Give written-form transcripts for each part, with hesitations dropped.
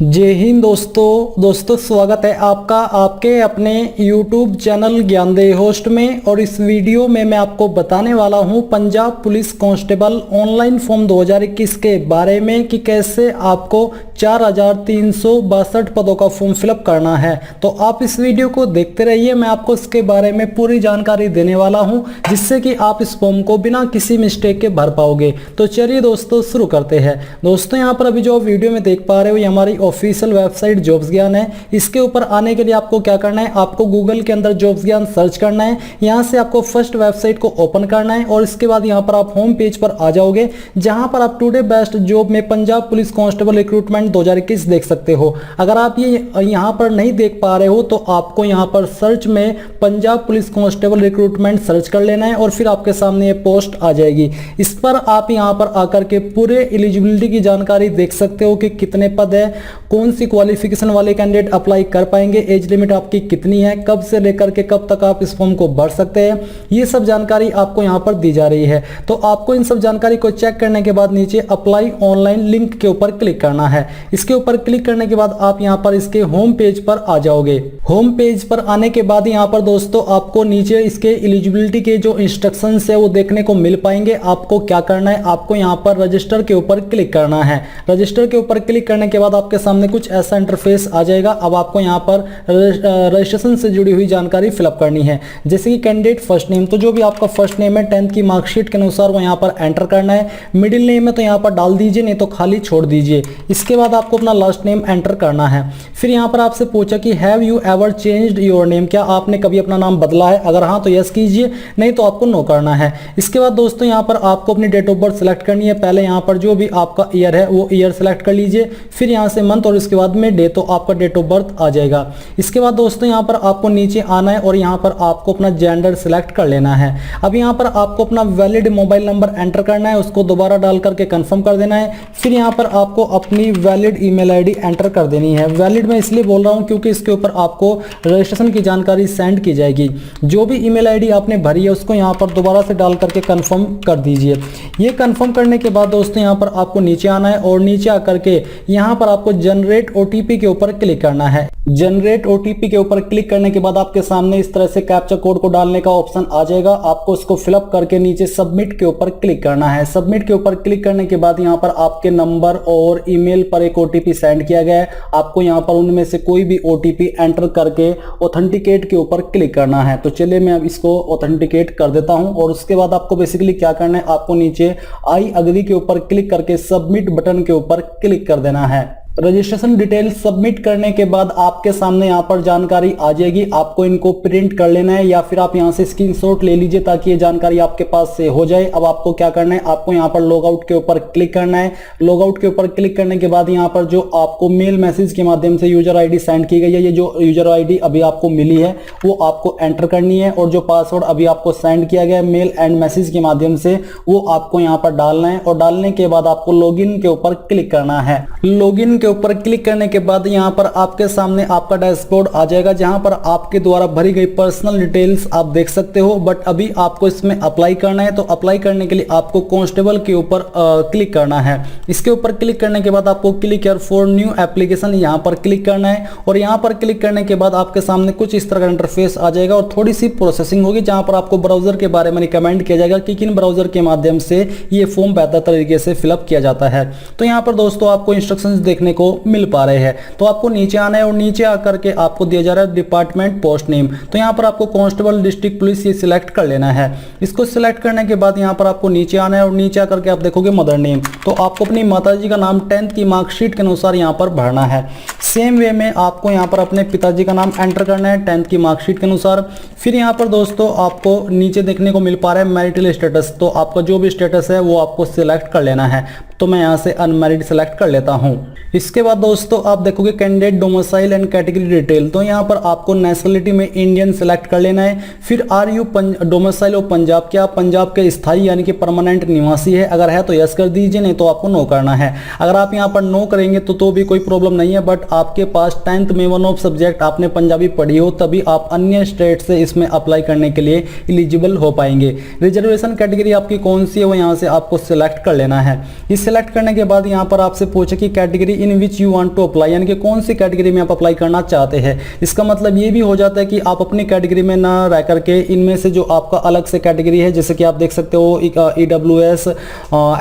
जय हिंद दोस्तों स्वागत है आपका आपके अपने YouTube चैनल ज्ञानदेह होस्ट में। और इस वीडियो में मैं आपको बताने वाला हूं Punjab police constable online form 2021 के बारे में कि कैसे आपको 4362 पदों का फॉर्म फिलअप करना है। तो आप इस वीडियो को देखते रहिए, मैं आपको इसके बारे में पूरी जानकारी देने वाला हूं जिससे कि आप इस फॉर्म को बिना किसी मिस्टेक के भर पाओगे। तो चलिए दोस्तों शुरू करते हैं। दोस्तों यहाँ पर अभी जो वीडियो में देख पा रहे हो ये हमारी ऑफिशियल वेबसाइट जॉब्स ज्ञान है। इसके ऊपर आने के लिए आपको क्या करना है, आपको गूगल के अंदर जॉब्स ज्ञान सर्च करना है। यहाँ से आपको फर्स्ट वेबसाइट को ओपन करना है और इसके बाद यहाँ पर आप होम पेज पर आ जाओगे जहां पर आप टुडे बेस्ट जॉब में पंजाब पुलिस कांस्टेबल रिक्रूटमेंट 2021 देख सकते हो। अगर आप ये यहाँ पर नहीं देख पा रहे हो तो आपको यहाँ पर सर्च में Punjab police constable recruitment search कर लेना है और फिर आपके सामने ये पोस्ट आ जाएगी। इस पर आप यहाँ पर आकर के पूरे एलिजिबिलिटी की जानकारी देख सकते हो कि कितने पद है, कौन सी क्वालिफिकेशन वाले कैंडिडेट अप्लाई कर पाएंगे, एज लिमिट आपकी कितनी है, कब से लेकर के कब तक आप इस फॉर्म को भर सकते हैं, ये सब जानकारी आपको यहाँ पर दी जा रही है। तो आपको इन सब जानकारी को चेक करने के बाद नीचे अप्लाई ऑनलाइन लिंक के ऊपर क्लिक करना है। इसके ऊपर क्लिक करने के बाद आप यहाँ पर इसके होम पेज पर आ जाओगे। होम पेज पर आने के बाद यहाँ पर दोस्तों आपको नीचे इसके एलिजिबिलिटी के जो इंस्ट्रक्शंस है वो देखने को मिल पाएंगे। आपको क्या करना है, आपको यहाँ पर रजिस्टर के ऊपर क्लिक करना है। रजिस्टर के ऊपर क्लिक करने के बाद आपके सामने कुछ ऐसा इंटरफेस आ जाएगा। अब आपको यहाँ पर रजिस्ट्रेशन से जुड़ी हुई जानकारी फिलअप करनी है, जैसे कि कैंडिडेट फर्स्ट नेम, तो जो भी आपका फर्स्ट नेम है 10th की मार्कशीट के अनुसार वो यहाँ पर एंटर करना है। मिडिल नेम है तो यहाँ पर डाल दीजिए, नहीं तो खाली छोड़ दीजिए। इसके बाद आपको अपना लास्ट नेम एंटर करना है। फिर यहाँ पर आपसे पूछा कि have you ever changed your name, क्या आपने कभी अपना नाम बदला है, अगर हाँ तो यस कीजिए, नहीं तो आपको नो करना है। इसके बाद दोस्तों यहाँ पर आपको अपनी डेट ऑफ बर्थ सेलेक्ट करनी है। पहले यहाँ पर जो भी आपका ईयर है वो ईयर सेलेक्ट कर लीजिए, फिर यहाँ से मंथ और इसके बाद में डे, तो आपका डेट ऑफ बर्थ आ जाएगा। इसके बाद दोस्तों यहाँ पर आपको नीचे आना है और यहाँ पर आपको अपना जेंडर सिलेक्ट कर लेना है। अब यहाँ पर आपको अपना वैलिड मोबाइल नंबर एंटर करना है, उसको दोबारा डाल करके कंफर्म कर देना है। फिर यहाँ पर आपको अपनी वैलिड ईमेल आईडी एंटर कर देनी है। वैलिड मैं इसलिए बोल रहा हूँ क्योंकि इसके ऊपर आपको रजिस्ट्रेशन की जानकारी सेंड की जाएगी। जो भी ईमेल आईडी आपने भरी है उसको यहाँ पर दोबारा से डाल करके कंफर्म कर दीजिए। ये कंफर्म करने के बाद दोस्तों यहाँ पर आपको नीचे आना है और नीचे आकर के यहाँ पर आपको जनरेट ओटीपी के ऊपर क्लिक करना है। जनरेट ओटीपी के ऊपर क्लिक करने के बाद आपके सामने इस तरह से कैप्चा कोड को डालने का ऑप्शन आ जाएगा। आपको इसको फिलअप करके नीचे सबमिट के ऊपर क्लिक करना है। सबमिट के ऊपर क्लिक करने के बाद यहाँ पर आपके नंबर और ईमेल पर एक ओटीपी सेंड किया गया है। आपको यहाँ पर उनमें से कोई भी ओटीपी एंटर करके ऑथेंटिकेट के ऊपर क्लिक करना है। तो चलिए मैं अब इसको ऑथेंटिकेट कर देता हूँ और उसके बाद आपको बेसिकली क्या करना है, आपको नीचे आई अग्री के ऊपर क्लिक करके सबमिट बटन के ऊपर क्लिक कर देना है। रजिस्ट्रेशन डिटेल सबमिट करने के बाद आपके सामने यहाँ पर जानकारी आ जाएगी। आपको इनको प्रिंट कर लेना है या फिर आप यहाँ से स्क्रीनशॉट ले लीजिए ताकि ये जानकारी आपके पास से हो जाए। अब आपको क्या करना है, आपको यहाँ पर लॉग आउट के ऊपर क्लिक करना है। लॉग आउट के ऊपर क्लिक करने के बाद यहाँ पर जो आपको मेल मैसेज के माध्यम से यूजर आईडी सेंड की गई है, ये जो यूजर आईडी अभी आपको मिली है वो आपको एंटर करनी है और जो पासवर्ड अभी आपको सेंड किया गया है मेल एंड मैसेज के माध्यम से वो आपको यहाँ पर डालना है। और डालने के बाद आपको लॉगिन के ऊपर क्लिक करना है। लॉगिन के ऊपर क्लिक करने के बाद यहाँ पर आपके सामने आपका डैशबोर्ड आ जाएगा जहां पर आपके द्वारा भरी गई पर्सनल डिटेल्स आप देख सकते हो। बट अभी आपको इसमें अप्लाई करना है, तो अप्लाई करने के लिए आपको कांस्टेबल के ऊपर क्लिक करना है। इसके ऊपर क्लिक करने के बाद आपको click here for new application यहाँ पर क्लिक करना है और यहाँ पर क्लिक करने के बाद आपके सामने कुछ इस तरह का इंटरफेस आ जाएगा और थोड़ी सी प्रोसेसिंग होगी जहां पर आपको ब्राउजर के बारे में रिकमेंड किया जाएगा कि किन ब्राउजर के माध्यम से ये फॉर्म बेहतर तरीके से फिलअप किया जाता है। तो यहाँ पर दोस्तों आपको इंस्ट्रक्शंस देखने को मिल पा रहे हैं। तो आपको नीचे आना है और नीचे आकर के आपको दिया जा रहा है डिपार्टमेंट पोस्ट नेम, तो यहाँ पर आपको कांस्टेबल डिस्ट्रिक्ट पुलिस ये सिलेक्ट कर लेना है। इसको सिलेक्ट करने के बाद यहाँ पर आपको नीचे आना है और नीचे आकर के आप देखोगे मदर नेम, तो आपको अपनी माताजी का नाम 10th की मार्कशीट के अनुसार यहाँ पर भरना है। सेम वे में आपको यहाँ पर अपने पिताजी का नाम एंटर करना है 10th की मार्कशीट के अनुसार। फिर यहाँ पर दोस्तों आपको नीचे देखने को मिल पा रहा है मैरिटल स्टेटस, तो आपका जो भी स्टेटस है वो आपको सिलेक्ट कर लेना है। तो मैं यहाँ से अनमैरिड सेलेक्ट कर लेता हूँ। इसके बाद दोस्तों आप देखोगे candidate domicile and category detail, तो यहाँ पर आपको नेशनलिटी में इंडियन सेलेक्ट कर लेना है। फिर are you domicile of Punjab, क्या आप पंजाब के स्थायी यानी कि परमानेंट निवासी है, अगर है तो यस कर दीजिए, नहीं तो आपको नो करना है। अगर आप यहाँ पर नो करेंगे तो भी कोई प्रॉब्लम नहीं है, बट आपके पास 10th में वन ऑफ सब्जेक्ट आपने पंजाबी पढ़ी हो तभी आप अन्य स्टेट से इसमें अप्लाई करने के लिए एलिजिबल हो पाएंगे। रिजर्वेशन कैटेगरी आपकी कौन सी है वो यहाँ से आपको सिलेक्ट कर लेना है। इस सिलेक्ट करने के बाद यहाँ पर आपसे पूछे कि category in which you want to apply, यानी कि कौन सी कैटेगरी में आप अप्लाई करना चाहते हैं। इसका मतलब ये भी हो जाता है कि आप अपनी कैटेगरी में ना रह करके इनमें से जो आपका अलग से कैटेगरी है, जैसे कि आप देख सकते हो EWS,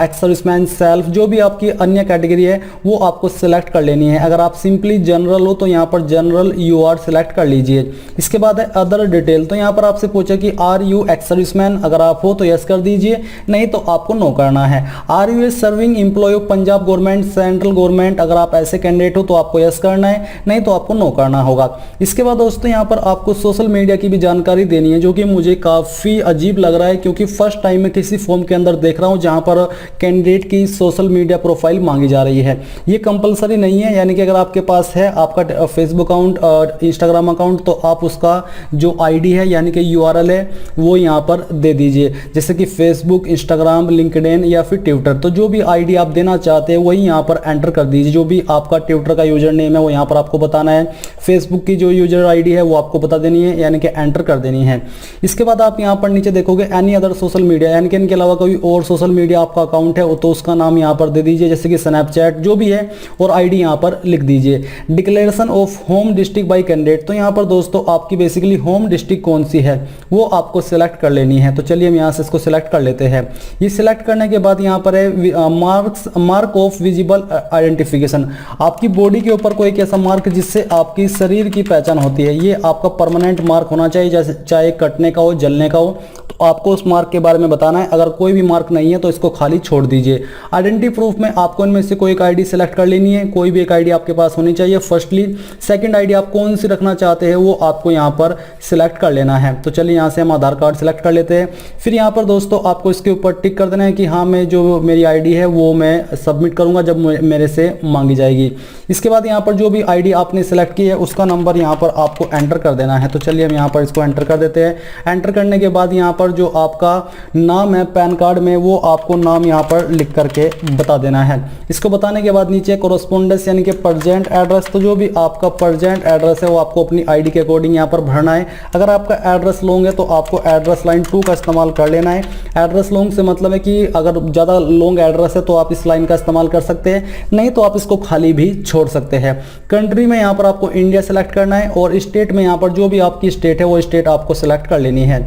एक्स सर्विसमैन, सेल्फ, जो भी आपकी अन्य कैटेगरी है वो आपको सिलेक्ट कर लेनी है। अगर आप सिंपली जनरल हो तो यहाँ पर जनरल UR सिलेक्ट कर लीजिए। इसके बाद है अदर डिटेल, तो यहाँ पर आपसे पूछा कि आर यू एक्स सर्विसमैन, अगर आप हो तो यस कर दीजिए, नहीं तो आपको नो करना है। Are you a serving employ of Punjab government, central government, अगर आप ऐसे कैंडिडेट हो तो आपको यस करना है, नहीं तो आपको नो करना होगा। इसके बाद दोस्तों यहाँ पर आपको सोशल मीडिया की भी जानकारी देनी है, जो कि मुझे काफ़ी अजीब लग रहा है, क्योंकि फर्स्ट टाइम मैं किसी फॉर्म के अंदर देख रहा हूँ जहाँ पर कैंडिडेट की सोशल मीडिया प्रोफाइल मांगी जा रही है। ये कंपलसरी नहीं है, यानी कि अगर आपके पास है आपका फेसबुक अकाउंट, इंस्टाग्राम अकाउंट, तो आप उसका जो ID है यानी कि URL है वो यहाँ पर दे दीजिए, जैसे कि फेसबुक, इंस्टाग्राम, लिंक्डइन या फिर ट्विटर। तो जो भी ID आप देना चाहते हैं वही यहाँ पर एंटर कर दीजिए। जो भी आपका ट्विटर का यूजर नेम है वो यहाँ पर आपको बताना है, फेसबुक की जो यूजर ID है वो आपको बता देनी है, यानी कि एंटर कर देनी है। इसके बाद आप यहाँ पर नीचे देखोगे एनी अदर सोशल मीडिया, यानी कि इनके अलावा कोई और सोशल मीडिया आपका अकाउंट है तो उसका नाम यहाँ पर दे दीजिए, जैसे कि स्नैपचैट, जो भी है, और ID यहाँ पर लिख दीजिए। Declaration of home district by candidate, तो यहाँ पर दोस्तों आपकी बेसिकली होम डिस्ट्रिक्ट कौन सी है वो आपको सिलेक्ट कर लेनी है। तो चलिए हम यहाँ से इसको सिलेक्ट कर लेते हैं। ये सिलेक्ट करने के बाद यहाँ पर है मार्क ऑफ विजिबल आइडेंटिफिकेशन, आपकी बॉडी के ऊपर कोई एक ऐसा मार्क जिससे आपकी शरीर की पहचान होती है। ये आपका परमानेंट मार्क होना चाहिए, जैसे चाहे कटने का हो, जलने का हो, तो आपको उस मार्क के बारे में बताना है। अगर कोई भी मार्क नहीं है तो इसको खाली छोड़ दीजिए। आइडेंटिटी प्रूफ में आपको इनमें से कोई एक ID सिलेक्ट कर लेनी है, कोई भी एक ID आपके पास होनी चाहिए फर्स्टली। सेकंड ID आप कौन सी रखना चाहते हैं वो आपको यहाँ पर सिलेक्ट कर लेना है। तो चलिए यहाँ से हम आधार कार्ड सिलेक्ट कर लेते हैं। फिर यहाँ पर दोस्तों आपको इसके ऊपर टिक कर देना है कि हाँ, मैं जो मेरी ID है वो मैं सबमिट करूँगा जब मेरे से मांगी जाएगी। इसके बाद यहाँ पर जो भी ID आपने सिलेक्ट की है उसका नंबर यहाँ पर आपको एंटर कर देना है। तो चलिए हम यहाँ पर इसको एंटर कर देते हैं। एंटर करने के बाद यहाँ पर जो आपका नाम है पैन कार्ड में वो आपको नाम यहाँ पर लिख करके बता देना है। इसको बताने के बाद नीचे कोरोस्पोंडेंस यानी कि प्रेजेंट एड्रेस, तो जो भी आपका प्रेजेंट एड्रेस है वो आपको अपनी ID के अकॉर्डिंग यहाँ पर भरना है। अगर आपका एड्रेस लॉन्ग है तो आपको एड्रेस लाइन 2 का इस्तेमाल कर लेना है। एड्रेस लॉन्ग से मतलब है कि अगर ज़्यादा लॉन्ग एड्रेस है तो आप इस लाइन का इस्तेमाल कर सकते हैं, नहीं तो आप इसको खाली भी छोड़ सकते हैं। कंट्री में यहाँ पर आपको इंडिया सेलेक्ट करना है और स्टेट में यहाँ पर जो भी आपकी स्टेट है वो स्टेट आपको सेलेक्ट कर लेनी है।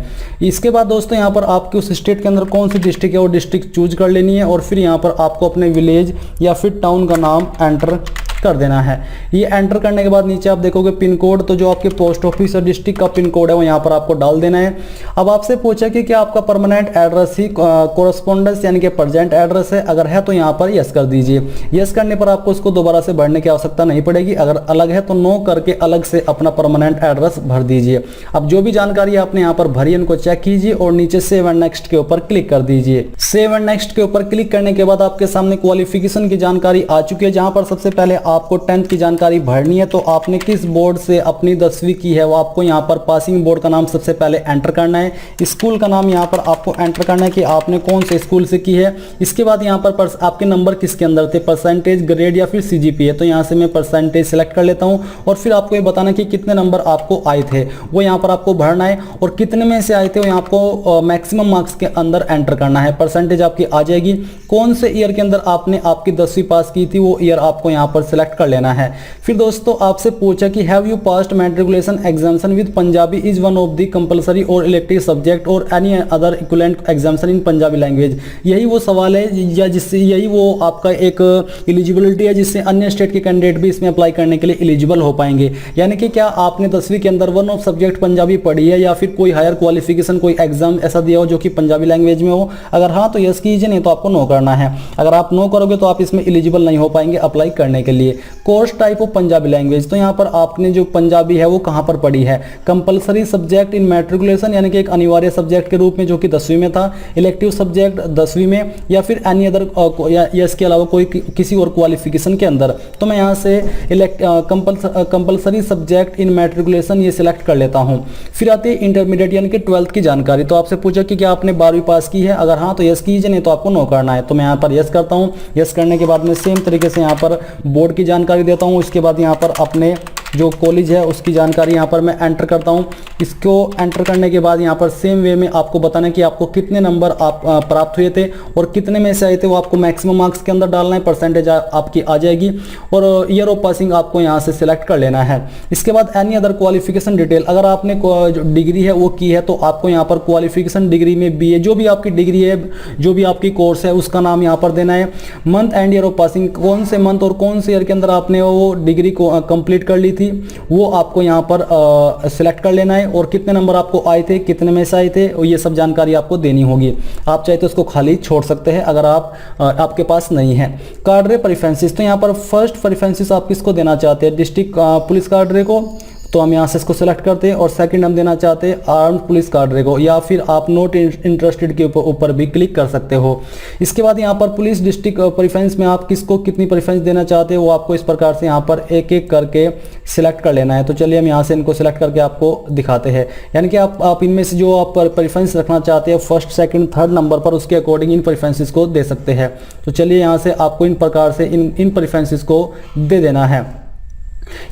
इसके बाद दोस्तों यहाँ पर आपके उस स्टेट के अंदर कौन सी डिस्ट्रिक्ट है वो डिस्ट्रिक्ट चूज कर लेनी है और फिर यहाँ पर आपको अपने विलेज या फिर टाउन का नाम एंटर कर देना है। ये एंटर करने के बाद नीचे आप देखोगे पिन कोड, तो जो आपके पोस्ट ऑफिस और डिस्ट्रिक्ट का पिन कोड है वो यहाँ पर आपको डाल देना है। अब आपसे पूछा कि क्या आपका परमानेंट एड्रेस ही कोरस्पोंडेंस यानी कि प्रेजेंट एड्रेस है, अगर है तो यहाँ पर यस कर दीजिए। यस करने पर आपको उसको दोबारा से भरने की आवश्यकता नहीं पड़ेगी। अगर अलग है तो नो करके अलग से अपना परमानेंट एड्रेस भर दीजिए। अब जो भी जानकारी आपने यहाँ पर भरी उनको चेक कीजिए और नीचे सेव एंड नेक्स्ट के ऊपर क्लिक कर दीजिए। सेव एंड नेक्स्ट के ऊपर क्लिक करने के बाद आपके सामने क्वालिफिकेशन की जानकारी आ चुकी है, जहां पर सबसे पहले आपको 10th की जानकारी भरनी है। तो आपने किस बोर्ड से अपनी 10वीं की है वो आपको यहाँ पर पासिंग बोर्ड का नाम सबसे पहले एंटर करना है। स्कूल का नाम यहाँ पर आपको एंटर करना है कि आपने कौन से स्कूल से की है। इसके बाद यहाँ पर आपके नंबर किसके अंदर थे, परसेंटेज, ग्रेड या फिर CGPA। तो यहाँ से मैं परसेंटेज सेलेक्ट कर लेता हूँ और फिर आपको ये बताना कि कितने नंबर आपको आए थे वो यहाँ पर आपको भरना है और कितने में से आए थे वो यहाँ आपको मैक्सिमम मार्क्स के अंदर एंटर करना है। परसेंटेज आपकी आ जाएगी। कौन से ईयर के अंदर आपने आपकी 10वीं पास की थी वो ईयर आपको यहाँ पर सिलेक्ट कर लेना है। फिर दोस्तों आपसे पूछा कि have you passed matriculation examination with Punjabi is one of the compulsory और इलेक्टिव सब्जेक्ट और any other equivalent examination in Punjabi language. यही वो सवाल है या जिससे यही वो आपका एक एलिजिबिलिटी है जिससे अन्य स्टेट के कैंडिडेट भी इसमें अप्लाई करने के लिए एलिजिबल हो पाएंगे। यानी कि क्या आपने 10वीं के अंदर वन ऑफ सब्जेक्ट पंजाबी पढ़ी है या फिर कोई हायर क्वालिफिकेशन कोई एग्जाम ऐसा दिया हो जो कि पंजाबी लैंग्वेज में हो। अगर हाँ तो यस कीजिए, नहीं तो आपको नो करना है। अगर आप नो करोगे तो आप इसमें एलिजिबल नहीं हो पाएंगे अप्लाई करने के लिए। Course type of Punjabi language, तो यहाँ पर आपने जो पंजाबी है वो कहाँ पर पढ़ी है। कंपलसरी सब्जेक्ट इन मैट्रिकुलेशन यानी कि एक अनिवार्य सब्जेक्ट के रूप में जो कि 10वीं में था, इलेक्टिव सब्जेक्ट 10वीं में या फिर एनी अदर या इसके अलावा कोई किसी और क्वालिफिकेशन के अंदर। तो मैं यहाँ से कंपलसरी सब्जेक्ट इन मैट्रिकुलेशन ये सिलेक्ट कर लेता हूँ। फिर आती है इंटरमीडिएट यानी कि 12th की जानकारी। तो आपसे पूछा कि क्या आपने 12वीं पास की है, अगर हाँ तो यस कीजिए, नहीं तो आपको नो करना है। तो मैं यहाँ पर यस करता हूँ। यस करने के बाद में सेम तरीके से यहाँ पर बोर्ड की जानकारी देता हूँ। इसके बाद यहाँ पर अपने जो कॉलेज है उसकी जानकारी यहाँ पर मैं एंटर करता हूँ। इसको एंटर करने के बाद यहाँ पर सेम वे में आपको बताना है कि आपको कितने नंबर आप प्राप्त हुए थे और कितने में से आए थे, वो आपको मैक्सिमम मार्क्स के अंदर डालना है, परसेंटेज आपकी आ जाएगी और ईयर ऑफ पासिंग आपको यहाँ से सिलेक्ट कर लेना है। इसके बाद एनी अदर क्वालिफिकेशन डिटेल, अगर आपने जो डिग्री है वो की है तो आपको यहाँ पर क्वालिफिकेशन डिग्री में बीए, जो भी आपकी डिग्री है, जो भी आपकी कोर्स है उसका नाम यहाँ पर देना है। Month and year of passing, कौन से मंथ और कौन से ईयर के अंदर आपने वो डिग्री को कंप्लीट कर ली थी वो आपको यहाँ पर सिलेक्ट कर लेना है और कितने नंबर आपको आए थे, कितने में से आए थे, और ये सब जानकारी आपको देनी होगी। आप चाहे तो इसको खाली छोड़ सकते हैं अगर आपके पास नहीं है। कार्डरे प्रेफरेंसेस, तो यहाँ पर फर्स्ट प्रेफरेंसेस आप किसको देना चाहते हैं, डिस्ट्रिक्ट पुलिस कार्डरे को, तो हम यहाँ से इसको सेलेक्ट करते हैं और सेकंड हम देना चाहते हैं आर्म्ड पुलिस कार्डरे को, या फिर आप नॉट इंटरेस्टेड के ऊपर भी क्लिक कर सकते हो। इसके बाद यहाँ पर पुलिस डिस्ट्रिक्ट प्रेफरेंस में आप किसको कितनी प्रेफरेंस देना चाहते हैं वो आपको इस प्रकार से यहाँ पर एक एक करके सिलेक्ट कर लेना है। तो चलिए हम यहाँ से इनको सिलेक्ट करके आपको दिखाते हैं, यानी कि आप इनमें से जो आप प्रेफरेंस रखना चाहते हैं फर्स्ट सेकंड थर्ड नंबर पर, उसके अकॉर्डिंग इन प्रेफरेंसेस को दे सकते हैं। तो चलिए यहाँ से आपको इन प्रकार से इन प्रेफरेंसेस को दे देना है।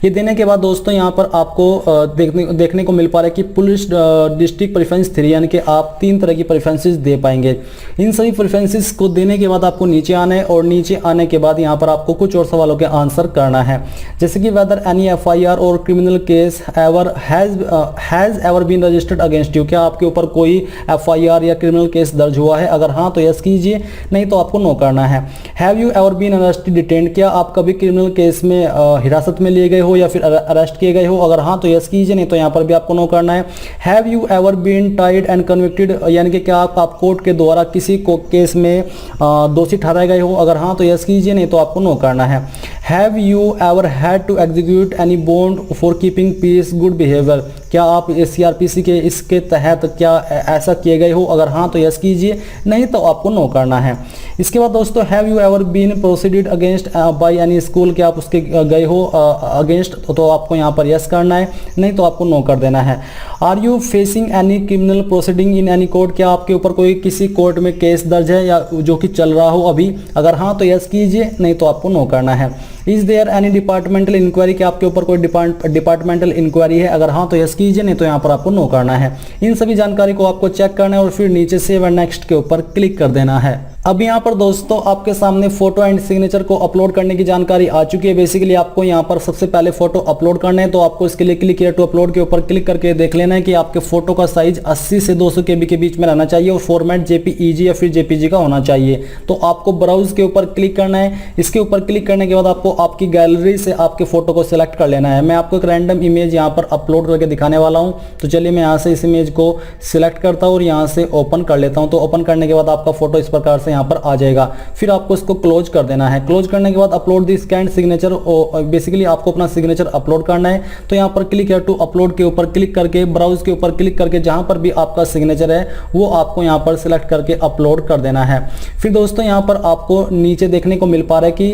ये देने के बाद दोस्तों यहाँ पर आपको देखने को मिल पा रहा है कि पुलिस डिस्ट्रिक्ट प्रेफरेंस 3, यानी कि आप 3 तरह की प्रेफरेंसेस दे पाएंगे। इन सभी प्रेफरेंसेस को देने के बाद आपको नीचे आना है और नीचे आने के बाद यहाँ पर आपको कुछ और सवालों के आंसर करना है, जैसे कि वेदर एनी FIR और criminal case has ever been registered against you, क्या आपके ऊपर कोई FIR या क्रिमिनल केस दर्ज हुआ है, अगर हाँ तो यस कीजिए, नहीं तो आपको नो करना है। Have you ever been arrested detained, क्या आप कभी क्रिमिनल केस में हिरासत में लिए गए हो या फिर अरेस्ट किए गए हो, अगर हाँ तो यस कीजिए, नहीं तो यहाँ पर भी आपको नो करना है। Have you ever been tied and convicted, यानी कि क्या आप कोर्ट के द्वारा किसी को केस में दोषी ठहराए गए हो, अगर हाँ तो यस कीजिए, नहीं तो आपको नो करना है। Have you ever had to execute any bond for keeping peace good behaviour, क्या आप CRPC के इसके तहत क्या ऐसा किए गए हो, अगर हाँ तो यस कीजिए, नहीं तो आपको नो करना है। इसके बाद दोस्तों have you ever been proceeded against by any school, क्या आप उसके गए हो अगेंस्ट, तो आपको यहाँ पर यस करना है, नहीं तो आपको नो कर देना है। Are you facing any criminal proceeding in any court, क्या आपके ऊपर कोई किसी कोर्ट में केस दर्ज है या जो कि चल रहा हो अभी, अगर हाँ तो यस कीजिए, नहीं तो आपको नो करना है। Is there any departmental inquiry, क्या आपके ऊपर कोई डिपार्टमेंटल इंक्वायरी है, अगर हाँ तो यस कीजिए, नहीं तो यहाँ पर आपको नो करना है। इन सभी जानकारी को आपको चेक करना है और फिर नीचे सेव एंड नेक्स्ट के ऊपर क्लिक कर देना है। अब यहाँ पर दोस्तों आपके सामने फोटो एंड सिग्नेचर को अपलोड करने की जानकारी आ चुकी है। बेसिकली आपको यहाँ पर सबसे पहले फोटो अपलोड करना है, तो आपको इसके लिए क्लिक हियर टू अपलोड के ऊपर क्लिक करके देख लेना है कि आपके फोटो का साइज 80 से 200 KB के बीच में रहना चाहिए और फॉर्मेट JPEG या फिर JPG का होना चाहिए। तो आपको ब्राउज के ऊपर क्लिक करना है। इसके ऊपर क्लिक करने के बाद आपको आपकी गैलरी से आपके फोटो को सिलेक्ट कर लेना है। मैं आपको एक रैंडम इमेज यहाँ पर अपलोड करके दिखाने वाला हूँ। तो चलिए मैं यहाँ से इस इमेज को सिलेक्ट करता हूँ और यहाँ से ओपन कर लेता हूँ। तो ओपन करने के बाद आपका फोटो इस प्रकार से यहाँ पर आ जाएगा। फिर आपको इसको क्लोज कर देना है। क्लोज करने के बाद अपलोड दी स्कैन सिग्नेचर, बेसिकली आपको अपना सिग्नेचर अपलोड करना है। तो यहाँ पर क्लिक हियर टू अपलोड के ऊपर क्लिक करके ब्राउज के ऊपर क्लिक करके जहां पर भी आपका सिग्नेचर है वो आपको यहाँ पर सिलेक्ट करके अपलोड कर देना है। फिर दोस्तों यहाँ पर आपको नीचे देखने को मिल पा रहा है कि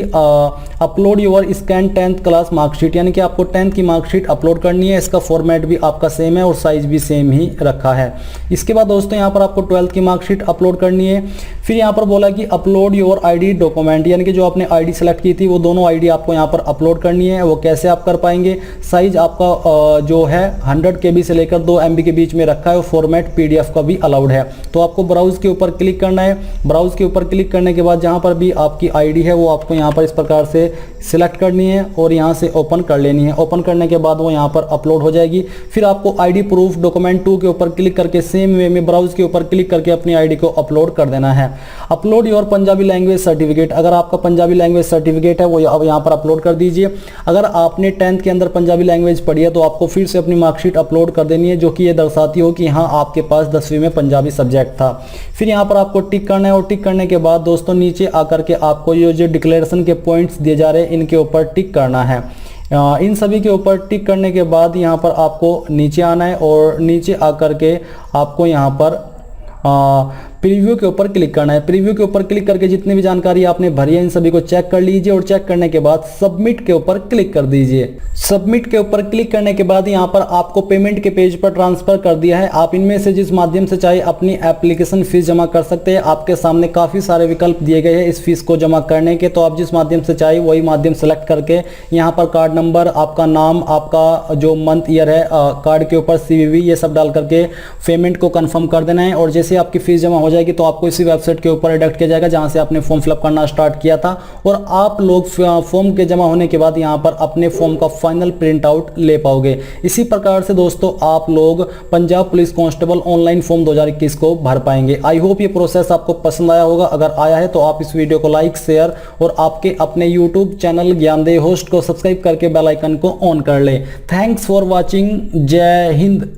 upload your scan 10th class marksheet, यानी कि आपको 10th की मार्कशीट अपलोड करनी है। इसका फॉर्मेट भी आपका सेम है और साइज भी सेम ही रखा है। इसके बाद दोस्तों यहाँ पर आपको 12th की मार्कशीट अपलोड करनी है। फिर यहाँ पर बोला कि अपलोड योर ID डॉक्यूमेंट, यानी कि जो आपने ID सेलेक्ट की थी वो दोनों ID आपको यहाँ पर अपलोड करनी है। वो कैसे आप कर पाएंगे, साइज आपका जो है 100 KB से लेकर 2 MB के बीच में रखा है और फॉर्मेट PDF का भी अलाउड है। तो आपको ब्राउज के ऊपर क्लिक करना है। ब्राउज के ऊपर क्लिक करने के बाद जहाँ पर भी आपकी ID है वो आपको यहाँ पर इस प्रकार से सिलेक्ट करनी है और यहाँ से ओपन कर लेनी है। ओपन करने के बाद वो यहाँ पर अपलोड हो जाएगी। फिर आपको ID प्रूफ डॉक्यूमेंट 2 के ऊपर क्लिक करके सेम वे में ब्राउज के ऊपर क्लिक करके अपनी ID को अपलोड कर देना है। Upload your Punjabi language certificate, अगर आपका पंजाबी लैंग्वेज सर्टिफिकेट है वो अब यहाँ पर अपलोड कर दीजिए। अगर आपने 10th के अंदर पंजाबी लैंग्वेज पढ़ी है तो आपको फिर से अपनी मार्कशीट अपलोड कर देनी है, जो कि ये दर्शाती हो कि हाँ आपके पास 10वीं में पंजाबी सब्जेक्ट था। फिर यहाँ पर आपको टिक करना है और टिक करने के बाद दोस्तों नीचे आकर के आपको ये जो डिक्लेरेशन के पॉइंट्स दिए जा रहे हैं इनके ऊपर टिक करना है। इन सभी के ऊपर टिक करने के बाद यहाँ पर आपको नीचे आना है और नीचे आकर के आपको यहाँ पर प्रीव्यू के ऊपर क्लिक करना है। प्रीव्यू के ऊपर क्लिक करके जितनी भी जानकारी आपने भरी है इन सभी को चेक कर लीजिए और चेक करने के बाद सबमिट के ऊपर क्लिक कर दीजिए। सबमिट के ऊपर क्लिक करने के बाद यहाँ पर आपको पेमेंट के पेज पर ट्रांसफर कर दिया है। आप इनमें से जिस माध्यम से चाहे अपनी एप्लीकेशन फीस जमा कर सकते हैं। आपके सामने काफी सारे विकल्प दिए गए हैं इस फीस को जमा करने के, तो आप जिस माध्यम से चाहे वही माध्यम सेलेक्ट करके यहाँ पर कार्ड नंबर, आपका नाम, आपका जो मंथ ईयर है कार्ड के ऊपर, CVV ये सब डाल करके पेमेंट को कंफर्म कर देना है। और जैसे आपकी फीस जमा हो जाएगी तो आपको इसी वेबसाइट के ऊपर रिडायरेक्ट किया जाएगा जहां से आपने फॉर्म फिलअप करना स्टार्ट किया था। और आप लोग फॉर्म के जमा होने के बाद यहाँ पर अपने फॉर्म का फाइनल प्रिंट आउट ले पाओगे। इसी प्रकार से दोस्तों आप लोग Punjab police constable online form 2021 को भर पाएंगे। आई होप ये प्रोसेस आपको पसंद आया होगा। अगर आया है तो आप इस वीडियो को लाइक, शेयर और आपके अपने यूट्यूब चैनल ज्ञानदेव होस्ट को सब्सक्राइब करके बेल आइकन को ऑन कर ले। Thanks for watching. जय हिंद।